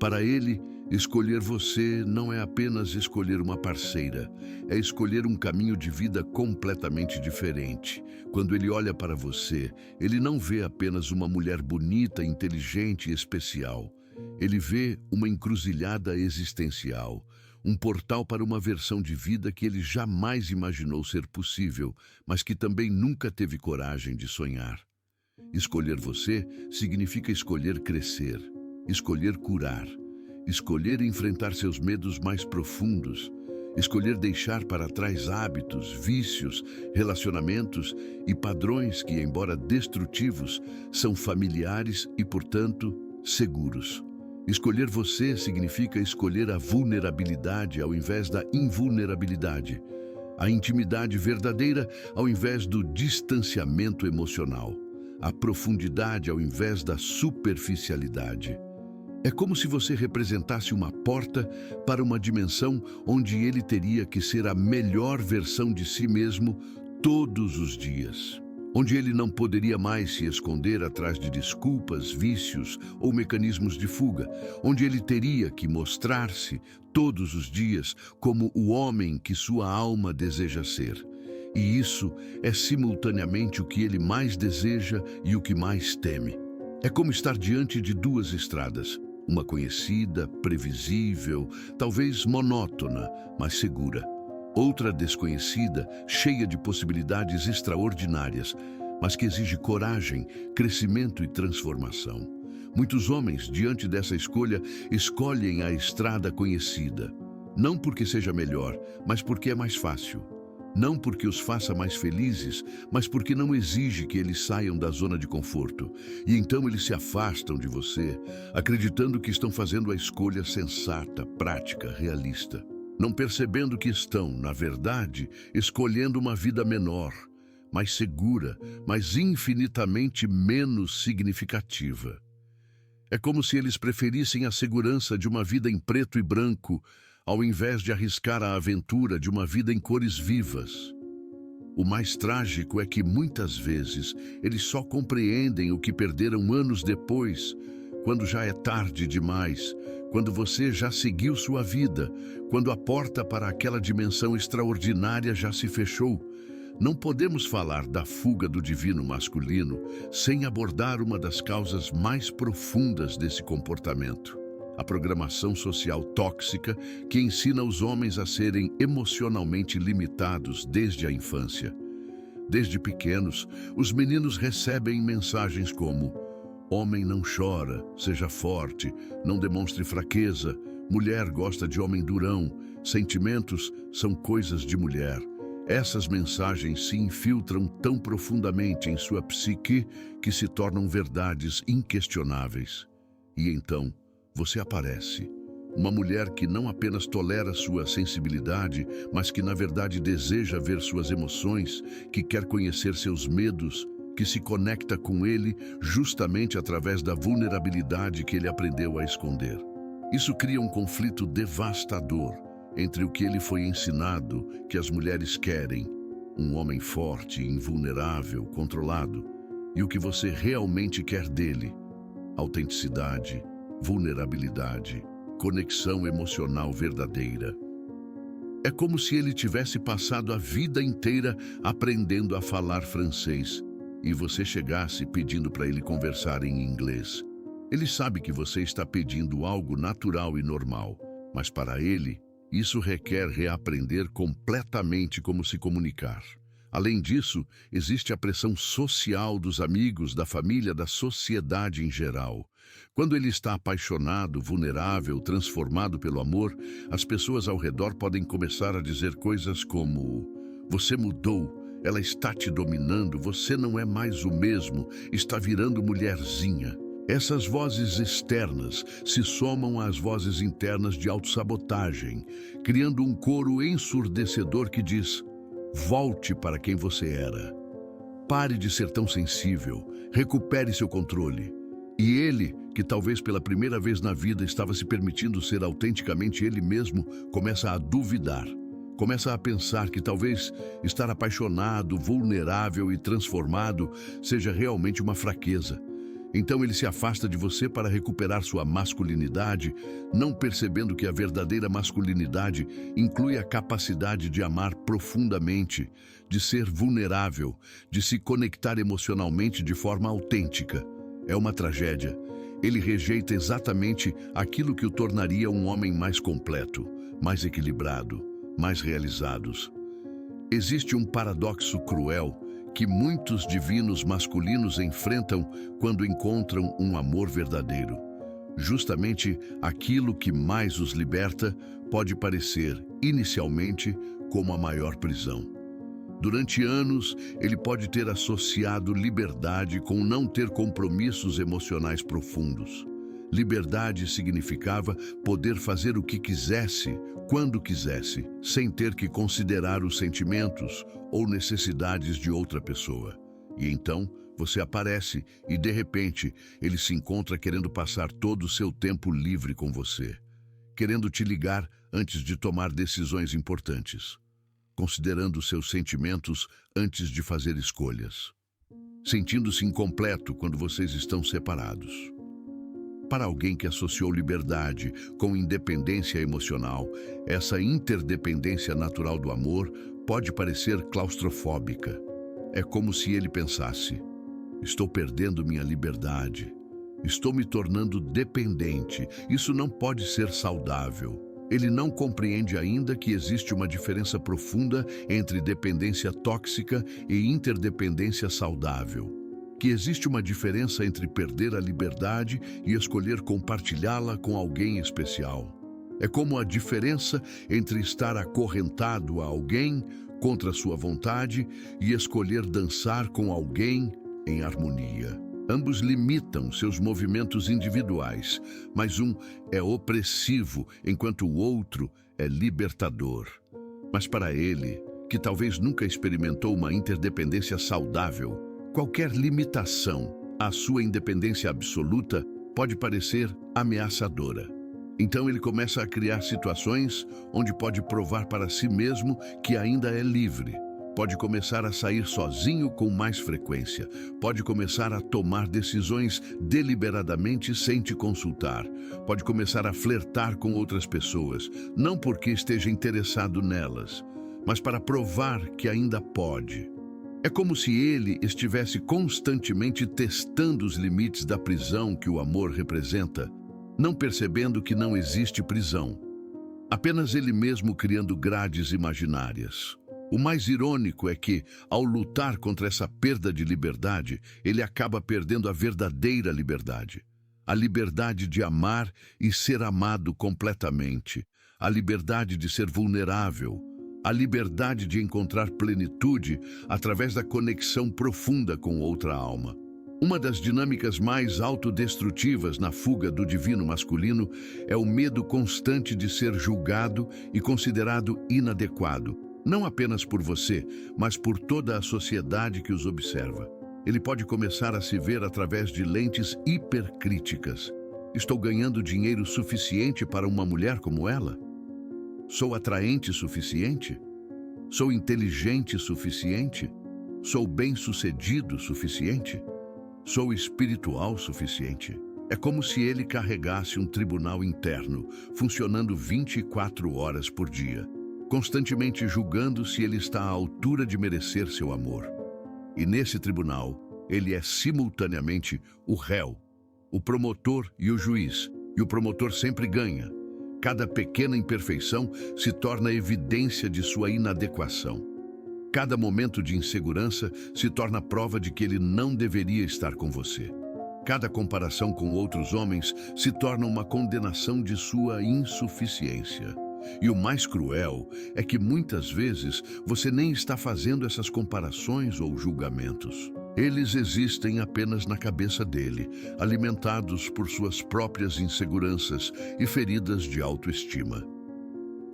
Speaker 1: Para ele, escolher você não é apenas escolher uma parceira, é escolher um caminho de vida completamente diferente. Quando ele olha para você, ele não vê apenas uma mulher bonita, inteligente e especial. Ele vê uma encruzilhada existencial, um portal para uma versão de vida que ele jamais imaginou ser possível, mas que também nunca teve coragem de sonhar. Escolher você significa escolher crescer, escolher curar, escolher enfrentar seus medos mais profundos, Escolher deixar para trás hábitos, vícios, relacionamentos e padrões que, embora destrutivos, são familiares e, portanto, seguros. Escolher você significa escolher a vulnerabilidade ao invés da invulnerabilidade, a intimidade verdadeira ao invés do distanciamento emocional, a profundidade ao invés da superficialidade. É como se você representasse uma porta para uma dimensão onde ele teria que ser a melhor versão de si mesmo todos os dias. Onde ele não poderia mais se esconder atrás de desculpas, vícios ou mecanismos de fuga. Onde ele teria que mostrar-se todos os dias como o homem que sua alma deseja ser. E isso é simultaneamente o que ele mais deseja e o que mais teme. É como estar diante de duas estradas. Uma conhecida, previsível, talvez monótona, mas segura. Outra desconhecida, cheia de possibilidades extraordinárias, mas que exige coragem, crescimento e transformação. Muitos homens, diante dessa escolha, escolhem a estrada conhecida. Não porque seja melhor, mas porque é mais fácil. Não porque os faça mais felizes, mas porque não exige que eles saiam da zona de conforto. E então eles se afastam de você, acreditando que estão fazendo a escolha sensata, prática, realista. Não percebendo que estão, na verdade, escolhendo uma vida menor, mais segura, mas infinitamente menos significativa. É como se eles preferissem a segurança de uma vida em preto e branco, ao invés de arriscar a aventura de uma vida em cores vivas. O mais trágico é que, muitas vezes, eles só compreendem o que perderam anos depois, quando já é tarde demais, quando você já seguiu sua vida, quando a porta para aquela dimensão extraordinária já se fechou. Não podemos falar da fuga do divino masculino sem abordar uma das causas mais profundas desse comportamento. A programação social tóxica que ensina os homens a serem emocionalmente limitados desde a infância. Desde pequenos, os meninos recebem mensagens como: homem não chora, seja forte, não demonstre fraqueza, mulher gosta de homem durão, sentimentos são coisas de mulher. Essas mensagens se infiltram tão profundamente em sua psique que se tornam verdades inquestionáveis. E então, você aparece, uma mulher que não apenas tolera sua sensibilidade, mas que na verdade deseja ver suas emoções, que quer conhecer seus medos, que se conecta com ele justamente através da vulnerabilidade que ele aprendeu a esconder. Isso cria um conflito devastador entre o que ele foi ensinado que as mulheres querem, um homem forte, invulnerável, controlado, e o que você realmente quer dele, autenticidade, vulnerabilidade, conexão emocional verdadeira. É como se ele tivesse passado a vida inteira aprendendo a falar francês e você chegasse pedindo para ele conversar em inglês. Ele sabe que você está pedindo algo natural e normal, mas para ele, isso requer reaprender completamente como se comunicar. Além disso, existe a pressão social dos amigos, da família, da sociedade em geral. Quando ele está apaixonado, vulnerável, transformado pelo amor, as pessoas ao redor podem começar a dizer coisas como: você mudou, ela está te dominando, você não é mais o mesmo, está virando mulherzinha. Essas vozes externas se somam às vozes internas de autossabotagem, criando um coro ensurdecedor que diz: volte para quem você era. Pare de ser tão sensível, recupere seu controle. E ele, que talvez pela primeira vez na vida estava se permitindo ser autenticamente ele mesmo, começa a duvidar. Começa a pensar que talvez estar apaixonado, vulnerável e transformado seja realmente uma fraqueza. Então ele se afasta de você para recuperar sua masculinidade, não percebendo que a verdadeira masculinidade inclui a capacidade de amar profundamente, de ser vulnerável, de se conectar emocionalmente de forma autêntica. É uma tragédia. Ele rejeita exatamente aquilo que o tornaria um homem mais completo, mais equilibrado, mais realizados. Existe um paradoxo cruel que muitos divinos masculinos enfrentam quando encontram um amor verdadeiro. Justamente aquilo que mais os liberta pode parecer, inicialmente, como a maior prisão. Durante anos, ele pode ter associado liberdade com não ter compromissos emocionais profundos. Liberdade significava poder fazer o que quisesse, quando quisesse, sem ter que considerar os sentimentos ou necessidades de outra pessoa. E então, você aparece e, de repente, ele se encontra querendo passar todo o seu tempo livre com você, querendo te ligar antes de tomar decisões importantes, considerando seus sentimentos antes de fazer escolhas, sentindo-se incompleto quando vocês estão separados. Para alguém que associou liberdade com independência emocional, essa interdependência natural do amor pode parecer claustrofóbica. É como se ele pensasse: estou perdendo minha liberdade, estou me tornando dependente, isso não pode ser saudável. Ele não compreende ainda que existe uma diferença profunda entre dependência tóxica e interdependência saudável. Que existe uma diferença entre perder a liberdade e escolher compartilhá-la com alguém especial. É como a diferença entre estar acorrentado a alguém contra sua vontade e escolher dançar com alguém em harmonia. Ambos limitam seus movimentos individuais, mas um é opressivo enquanto o outro é libertador. Mas para ele, que talvez nunca experimentou uma interdependência saudável, qualquer limitação à sua independência absoluta pode parecer ameaçadora. Então ele começa a criar situações onde pode provar para si mesmo que ainda é livre. Pode começar a sair sozinho com mais frequência. Pode começar a tomar decisões deliberadamente sem te consultar. Pode começar a flertar com outras pessoas, não porque esteja interessado nelas, mas para provar que ainda pode. É como se ele estivesse constantemente testando os limites da prisão que o amor representa, não percebendo que não existe prisão. Apenas ele mesmo criando grades imaginárias. O mais irônico é que, ao lutar contra essa perda de liberdade, ele acaba perdendo a verdadeira liberdade. A liberdade de amar e ser amado completamente. A liberdade de ser vulnerável. A liberdade de encontrar plenitude através da conexão profunda com outra alma. Uma das dinâmicas mais autodestrutivas na fuga do divino masculino é o medo constante de ser julgado e considerado inadequado, não apenas por você, mas por toda a sociedade que os observa. Ele pode começar a se ver através de lentes hipercríticas. Estou ganhando dinheiro suficiente para uma mulher como ela? Sou atraente o suficiente? Sou inteligente o suficiente? Sou bem-sucedido o suficiente? Sou espiritual o suficiente? É como se ele carregasse um tribunal interno, funcionando 24 horas por dia, constantemente julgando se ele está à altura de merecer seu amor. E nesse tribunal, ele é simultaneamente o réu, o promotor e o juiz, e o promotor sempre ganha. Cada pequena imperfeição se torna evidência de sua inadequação. Cada momento de insegurança se torna prova de que ele não deveria estar com você. Cada comparação com outros homens se torna uma condenação de sua insuficiência. E o mais cruel é que muitas vezes você nem está fazendo essas comparações ou julgamentos. Eles existem apenas na cabeça dele, alimentados por suas próprias inseguranças e feridas de autoestima.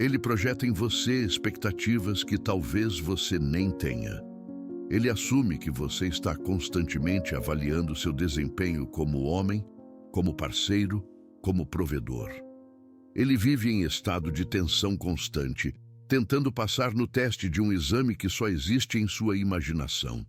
Speaker 1: Ele projeta em você expectativas que talvez você nem tenha. Ele assume que você está constantemente avaliando seu desempenho como homem, como parceiro, como provedor. Ele vive em estado de tensão constante, tentando passar no teste de um exame que só existe em sua imaginação.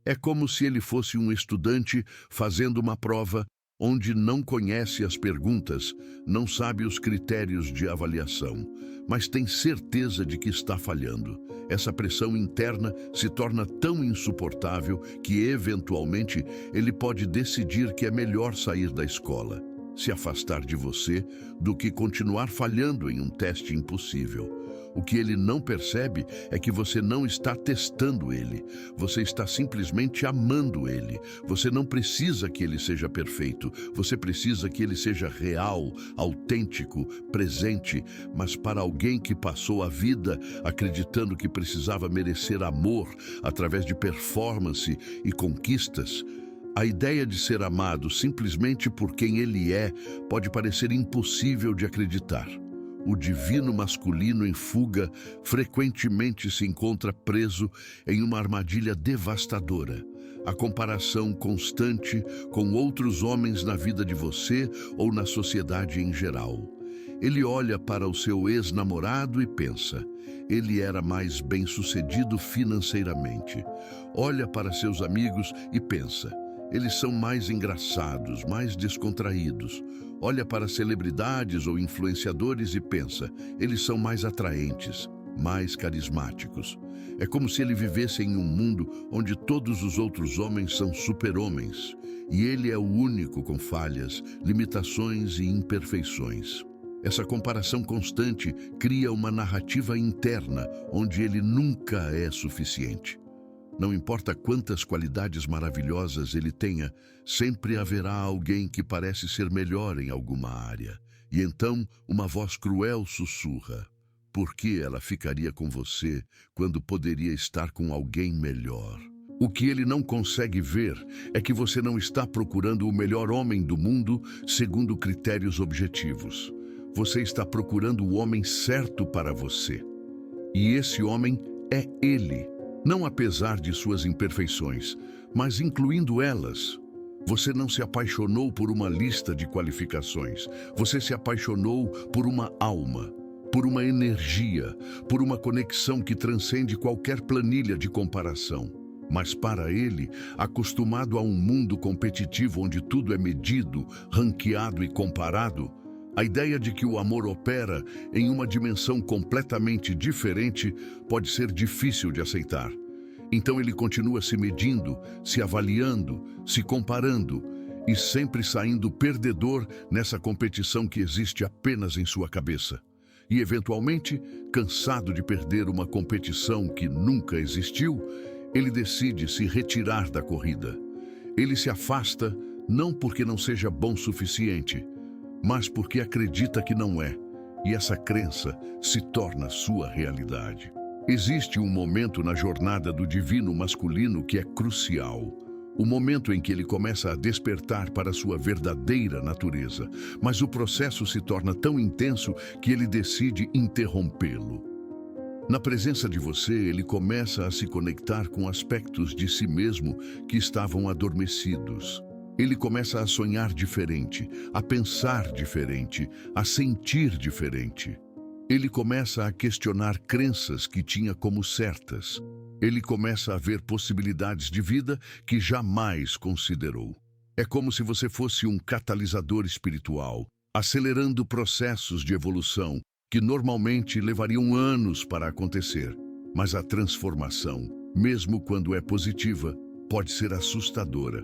Speaker 1: É como se ele fosse um estudante fazendo uma prova onde não conhece as perguntas, não sabe os critérios de avaliação, mas tem certeza de que está falhando. Essa pressão interna se torna tão insuportável que, eventualmente, ele pode decidir que é melhor sair da escola, se afastar de você, do que continuar falhando em um teste impossível. O que ele não percebe é que você não está testando ele. Você está simplesmente amando ele. Você não precisa que ele seja perfeito. Você precisa que ele seja real, autêntico, presente. Mas para alguém que passou a vida acreditando que precisava merecer amor através de performance e conquistas, a ideia de ser amado simplesmente por quem ele é pode parecer impossível de acreditar. O divino masculino em fuga frequentemente se encontra preso em uma armadilha devastadora. A comparação constante com outros homens na vida de você ou na sociedade em geral. Ele olha para o seu ex-namorado e pensa: ele era mais bem-sucedido financeiramente. Olha para seus amigos e pensa: eles são mais engraçados, mais descontraídos. Olha para celebridades ou influenciadores e pensa: eles são mais atraentes, mais carismáticos. É como se ele vivesse em um mundo onde todos os outros homens são super-homens, e ele é o único com falhas, limitações e imperfeições. Essa comparação constante cria uma narrativa interna onde ele nunca é suficiente. Não importa quantas qualidades maravilhosas ele tenha, sempre haverá alguém que parece ser melhor em alguma área. E então uma voz cruel sussurra: por que ela ficaria com você quando poderia estar com alguém melhor? O que ele não consegue ver é que você não está procurando o melhor homem do mundo segundo critérios objetivos. Você está procurando o homem certo para você. E esse homem é ele. Não apesar de suas imperfeições, mas incluindo elas. Você não se apaixonou por uma lista de qualificações. Você se apaixonou por uma alma, por uma energia, por uma conexão que transcende qualquer planilha de comparação. Mas para ele, acostumado a um mundo competitivo onde tudo é medido, ranqueado e comparado, a ideia de que o amor opera em uma dimensão completamente diferente pode ser difícil de aceitar. Então ele continua se medindo, se avaliando, se comparando e sempre saindo perdedor nessa competição que existe apenas em sua cabeça. E eventualmente, cansado de perder uma competição que nunca existiu, ele decide se retirar da corrida. Ele se afasta não porque não seja bom o suficiente, mas porque acredita que não é, e essa crença se torna sua realidade. Existe um momento na jornada do divino masculino que é crucial, o momento em que ele começa a despertar para sua verdadeira natureza, mas o processo se torna tão intenso que ele decide interrompê-lo. Na presença de você, ele começa a se conectar com aspectos de si mesmo que estavam adormecidos. Ele começa a sonhar diferente, a pensar diferente, a sentir diferente. Ele começa a questionar crenças que tinha como certas. Ele começa a ver possibilidades de vida que jamais considerou. É como se você fosse um catalisador espiritual, acelerando processos de evolução que normalmente levariam anos para acontecer. Mas a transformação, mesmo quando é positiva, pode ser assustadora.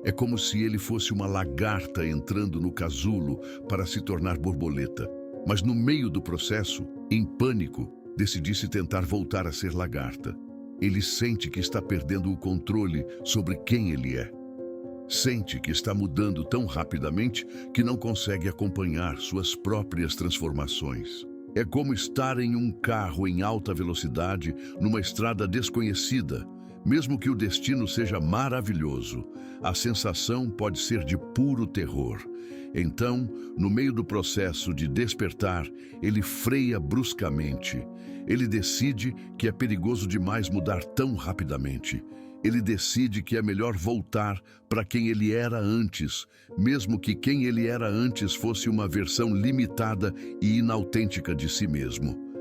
Speaker 1: É como se ele fosse uma lagarta entrando no casulo para se tornar borboleta. Mas no meio do processo, em pânico, decidisse tentar voltar a ser lagarta. Ele sente que está perdendo o controle sobre quem ele é. Sente que está mudando tão rapidamente que não consegue acompanhar suas próprias transformações. É como estar em um carro em alta velocidade numa estrada desconhecida. Mesmo que o destino seja maravilhoso, a sensação pode ser de puro terror. Então, no meio do processo de despertar, ele freia bruscamente. Ele decide que é perigoso demais mudar tão rapidamente. Ele decide que é melhor voltar para quem ele era antes, mesmo que quem ele era antes fosse uma versão limitada e inautêntica de si mesmo.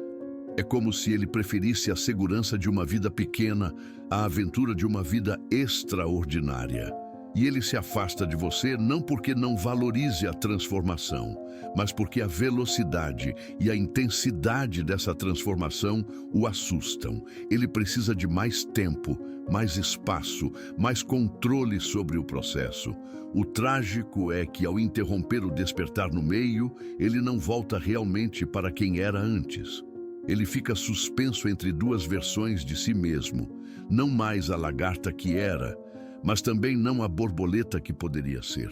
Speaker 1: É como se ele preferisse a segurança de uma vida pequena à aventura de uma vida extraordinária. E ele se afasta de você não porque não valorize a transformação, mas porque a velocidade e a intensidade dessa transformação o assustam. Ele precisa de mais tempo, mais espaço, mais controle sobre o processo. O trágico é que, ao interromper o despertar no meio, ele não volta realmente para quem era antes. Ele fica suspenso entre duas versões de si mesmo, não mais a lagarta que era, mas também não a borboleta que poderia ser.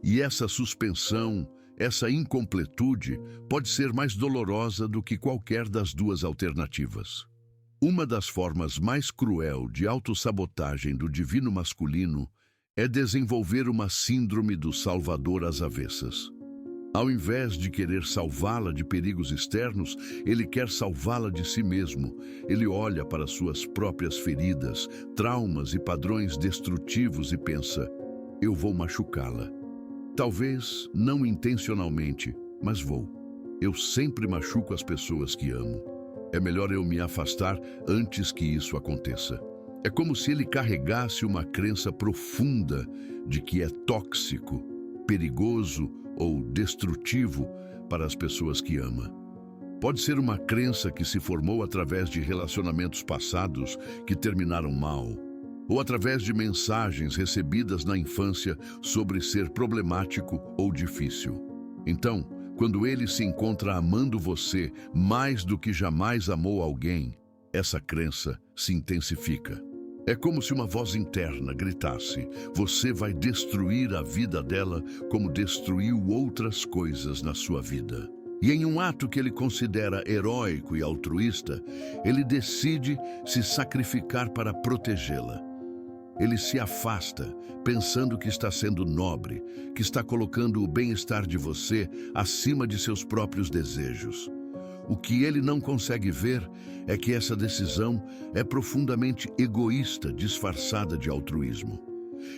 Speaker 1: E essa suspensão, essa incompletude, pode ser mais dolorosa do que qualquer das duas alternativas. Uma das formas mais cruel de autossabotagem do divino masculino é desenvolver uma síndrome do salvador às avessas. Ao invés de querer salvá-la de perigos externos, ele quer salvá-la de si mesmo. Ele olha para suas próprias feridas, traumas e padrões destrutivos e pensa: eu vou machucá-la. Talvez não intencionalmente, mas vou. Eu sempre machuco as pessoas que amo. É melhor eu me afastar antes que isso aconteça. É como se ele carregasse uma crença profunda de que é tóxico, perigoso ou destrutivo para as pessoas que ama. Pode ser uma crença que se formou através de relacionamentos passados que terminaram mal, ou através de mensagens recebidas na infância sobre ser problemático ou difícil. Então, quando ele se encontra amando você mais do que jamais amou alguém, essa crença se intensifica. É como se uma voz interna gritasse: você vai destruir a vida dela como destruiu outras coisas na sua vida. E em um ato que ele considera heróico e altruísta, ele decide se sacrificar para protegê-la. Ele se afasta, pensando que está sendo nobre, que está colocando o bem-estar de você acima de seus próprios desejos. O que ele não consegue ver é que essa decisão é profundamente egoísta, disfarçada de altruísmo.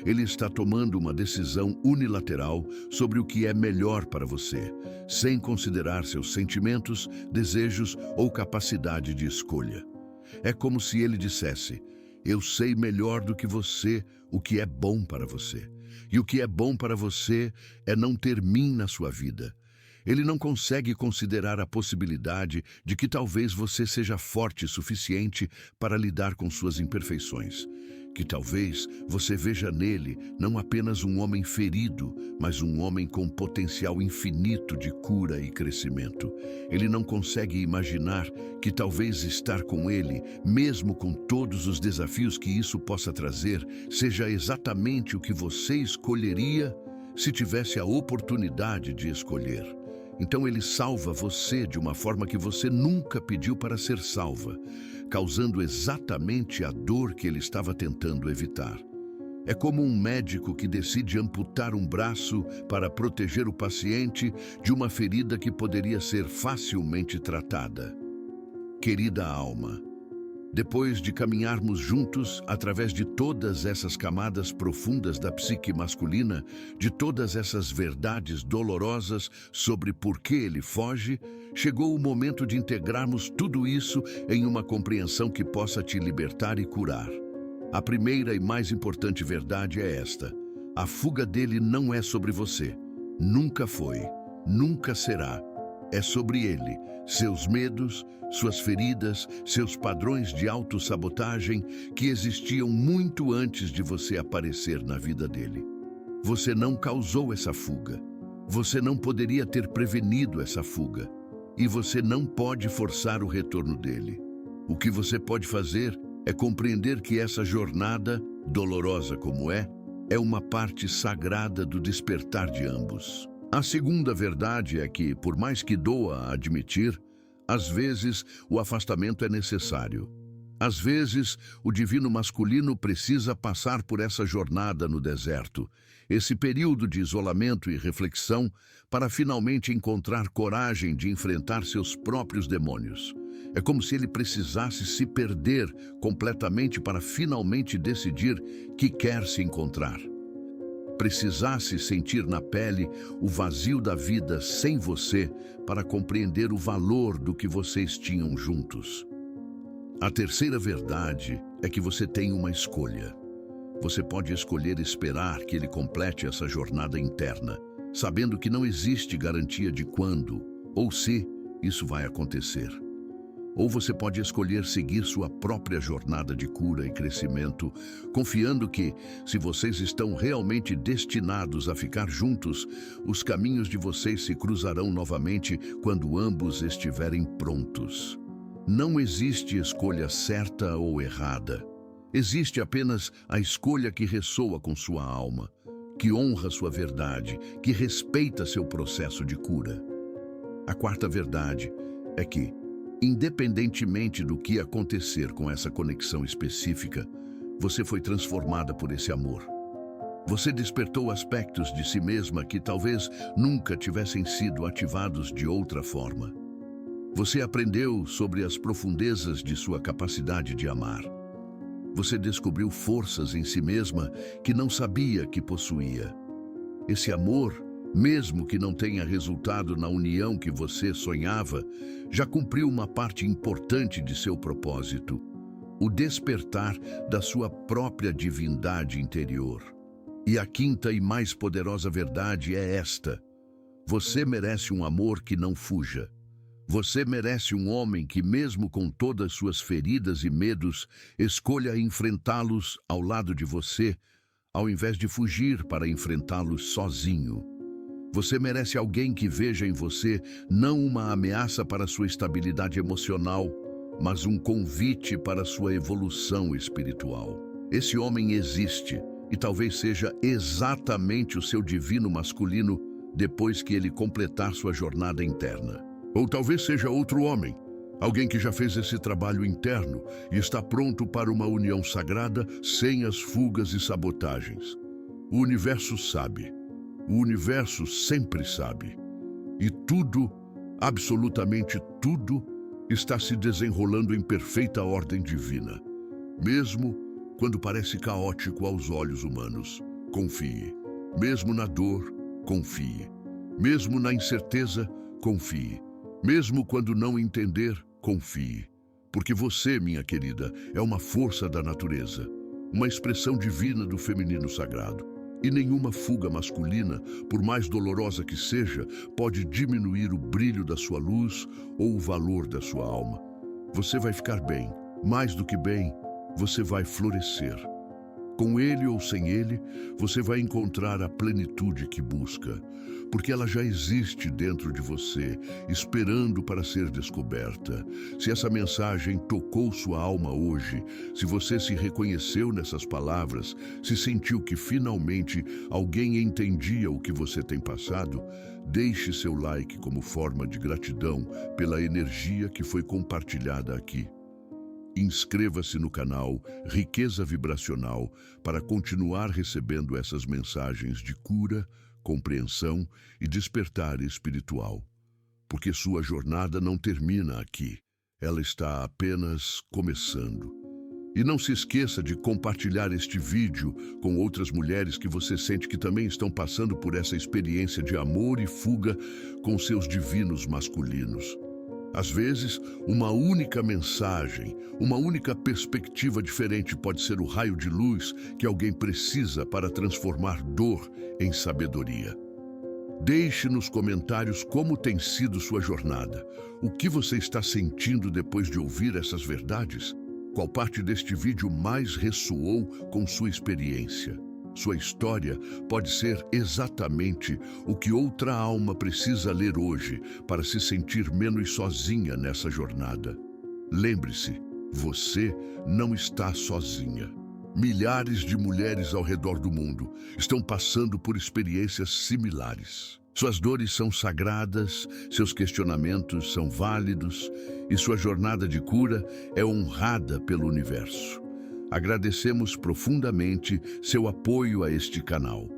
Speaker 1: Ele está tomando uma decisão unilateral sobre o que é melhor para você, sem considerar seus sentimentos, desejos ou capacidade de escolha. É como se ele dissesse: eu sei melhor do que você o que é bom para você. E o que é bom para você é não ter mim na sua vida. Ele não consegue considerar a possibilidade de que talvez você seja forte o suficiente para lidar com suas imperfeições. Que talvez você veja nele não apenas um homem ferido, mas um homem com potencial infinito de cura e crescimento. Ele não consegue imaginar que talvez estar com ele, mesmo com todos os desafios que isso possa trazer, seja exatamente o que você escolheria se tivesse a oportunidade de escolher. Então ele salva você de uma forma que você nunca pediu para ser salva, causando exatamente a dor que ele estava tentando evitar. É como um médico que decide amputar um braço para proteger o paciente de uma ferida que poderia ser facilmente tratada. Querida alma, depois de caminharmos juntos através de todas essas camadas profundas da psique masculina, de todas essas verdades dolorosas sobre por que ele foge, chegou o momento de integrarmos tudo isso em uma compreensão que possa te libertar e curar. A primeira e mais importante verdade é esta: a fuga dele não é sobre você. Nunca foi, nunca será. É sobre ele, seus medos, suas feridas, seus padrões de autossabotagem que existiam muito antes de você aparecer na vida dele. Você não causou essa fuga. Você não poderia ter prevenido essa fuga. E você não pode forçar o retorno dele. O que você pode fazer é compreender que essa jornada, dolorosa como é uma parte sagrada do despertar de ambos. A segunda verdade é que, por mais que doa admitir, às vezes o afastamento é necessário. Às vezes, o divino masculino precisa passar por essa jornada no deserto, esse período de isolamento e reflexão, para finalmente encontrar coragem de enfrentar seus próprios demônios. É como se ele precisasse se perder completamente para finalmente decidir que quer se encontrar. Precisasse sentir na pele o vazio da vida sem você para compreender o valor do que vocês tinham juntos. A terceira verdade é que você tem uma escolha. Você pode escolher esperar que ele complete essa jornada interna, sabendo que não existe garantia de quando ou se isso vai acontecer. Ou você pode escolher seguir sua própria jornada de cura e crescimento, confiando que, se vocês estão realmente destinados a ficar juntos, os caminhos de vocês se cruzarão novamente quando ambos estiverem prontos. Não existe escolha certa ou errada. Existe apenas a escolha que ressoa com sua alma, que honra sua verdade, que respeita seu processo de cura. A quarta verdade é que, independentemente do que acontecer com essa conexão específica, você foi transformada por esse amor. Você despertou aspectos de si mesma que talvez nunca tivessem sido ativados de outra forma. Você aprendeu sobre as profundezas de sua capacidade de amar. Você descobriu forças em si mesma que não sabia que possuía. Esse amor, mesmo que não tenha resultado na união que você sonhava, já cumpriu uma parte importante de seu propósito: o despertar da sua própria divindade interior. E a quinta e mais poderosa verdade é esta: você merece um amor que não fuja. Você merece um homem que, mesmo com todas suas feridas e medos, escolha enfrentá-los ao lado de você, ao invés de fugir para enfrentá-los sozinho. Você merece alguém que veja em você não uma ameaça para sua estabilidade emocional, mas um convite para sua evolução espiritual. Esse homem existe e talvez seja exatamente o seu divino masculino depois que ele completar sua jornada interna. Ou talvez seja outro homem, alguém que já fez esse trabalho interno e está pronto para uma união sagrada sem as fugas e sabotagens. O universo sabe. O universo sempre sabe. E tudo, absolutamente tudo, está se desenrolando em perfeita ordem divina. Mesmo quando parece caótico aos olhos humanos, confie. Mesmo na dor, confie. Mesmo na incerteza, confie. Mesmo quando não entender, confie. Porque você, minha querida, é uma força da natureza, uma expressão divina do feminino sagrado. E nenhuma fuga masculina, por mais dolorosa que seja, pode diminuir o brilho da sua luz ou o valor da sua alma. Você vai ficar bem. Mais do que bem, você vai florescer. Com ele ou sem ele, você vai encontrar a plenitude que busca, porque ela já existe dentro de você, esperando para ser descoberta. Se essa mensagem tocou sua alma hoje, se você se reconheceu nessas palavras, se sentiu que finalmente alguém entendia o que você tem passado, deixe seu like como forma de gratidão pela energia que foi compartilhada aqui. Inscreva-se no canal Riqueza Vibracional para continuar recebendo essas mensagens de cura, compreensão e despertar espiritual. Porque sua jornada não termina aqui. Ela está apenas começando. E não se esqueça de compartilhar este vídeo com outras mulheres que você sente que também estão passando por essa experiência de amor e fuga com seus divinos masculinos. Às vezes, uma única mensagem, uma única perspectiva diferente pode ser o raio de luz que alguém precisa para transformar dor em sabedoria. Deixe nos comentários como tem sido sua jornada. O que você está sentindo depois de ouvir essas verdades? Qual parte deste vídeo mais ressoou com sua experiência? Sua história pode ser exatamente o que outra alma precisa ler hoje para se sentir menos sozinha nessa jornada. Lembre-se, você não está sozinha. Milhares de mulheres ao redor do mundo estão passando por experiências similares. Suas dores são sagradas, seus questionamentos são válidos e sua jornada de cura é honrada pelo universo. Agradecemos profundamente seu apoio a este canal.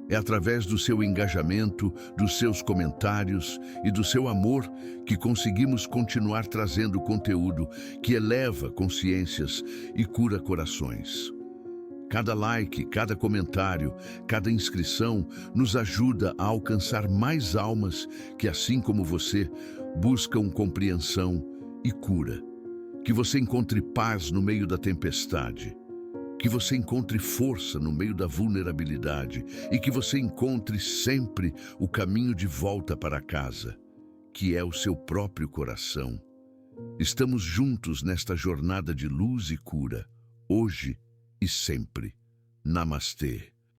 Speaker 1: É através do seu engajamento, dos seus comentários e do seu amor que conseguimos continuar trazendo conteúdo que eleva consciências e cura corações. Cada like, cada comentário, cada inscrição nos ajuda a alcançar mais almas que, assim como você, buscam compreensão e cura. Que você encontre paz no meio da tempestade, que você encontre força no meio da vulnerabilidade e que você encontre sempre o caminho de volta para casa, que é o seu próprio coração. Estamos juntos nesta jornada de luz e cura, hoje e sempre. Namastê.